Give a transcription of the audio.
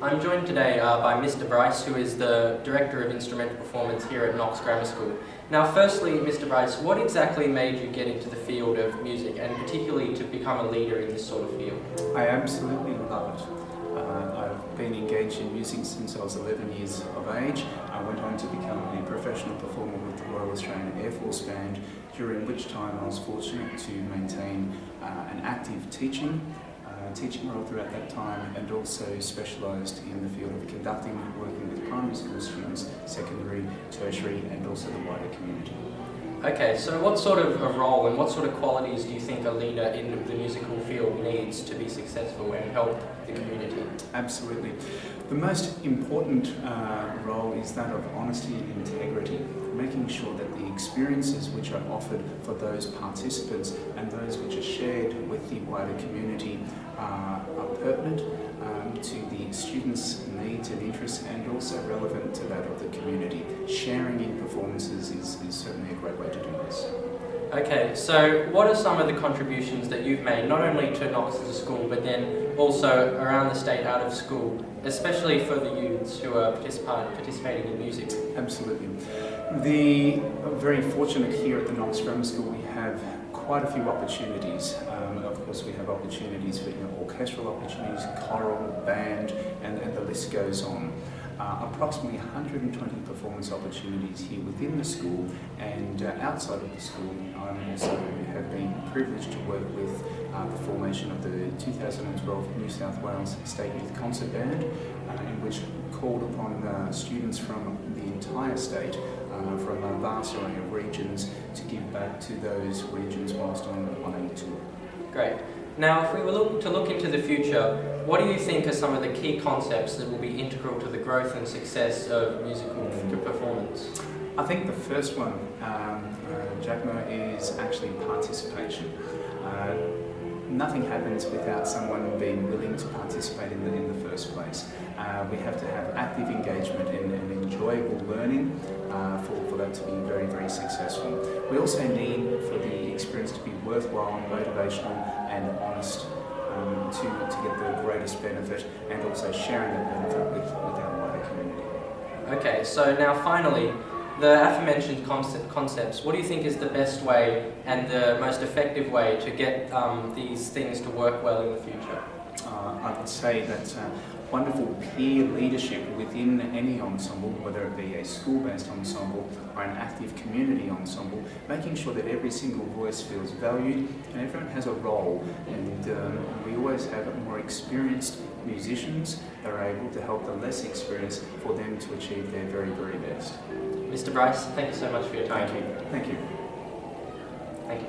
I'm joined today by Mr. Brice, who is the Director of Instrumental Performance here at Knox Grammar School. Now, firstly, Mr. Brice, what exactly made you get into the field of music, and particularly to become a leader in this sort of field? I absolutely love it. I've been engaged in music since I was 11 years of age. I went on to become a professional performer with the Royal Australian Air Force Band, during which time I was fortunate to maintain an active teaching role throughout that time, and also specialised in the field of conducting, working with primary school students, secondary, tertiary, and also the wider community. Okay, so what sort of a role and what sort of qualities do you think a leader in the musical field needs to be successful and help the community? Absolutely. The most important role is that of honesty and integrity, making sure that the experiences which are offered for those participants and those which are shared with the wider community are pertinent to the students' needs and interests, and also relevant to that of the community. Sharing in performances is certainly a great way to do this. Okay, so what are some of the contributions that you've made, not only to Knox as a school, but then also around the state out of school, especially for the youths who are participating in music? Absolutely. The very fortunate here at the Knox Grammar School, we have quite a few opportunities. Of course, we have opportunities for orchestral opportunities, choral, band, and the list goes on. Approximately 120 performance opportunities here within the school, and outside of the school. I also have been privileged to work with the formation of the 2012 New South Wales State Youth Concert Band, in which called upon students from the entire state, from a vast array of regions, to give back to those regions whilst on a tour. Great. Now, if we were to look into the future, what do you think are some of the key concepts that will be integral to the growth and success of musical performance? I think the first one, Giacomo, is actually participation. Nothing happens without someone being willing to participate in the first place. We have to have active engagement and enjoyable learning for that to be very, very successful. We also need for the experience to be worthwhile, motivational and honest, to get the greatest benefit, and also sharing that benefit with our wider community. Okay, so now finally, the aforementioned concepts, what do you think is the best way and the most effective way to get these things to work well in the future? I would say that wonderful peer leadership within any ensemble, whether it be a school-based ensemble or an active community ensemble, making sure that every single voice feels valued and everyone has a role. And we always have more experienced musicians that are able to help the less experienced for them to achieve their very, very best. Mr. Brice, thank you so much for your time. Thank you. Thank you. Thank you.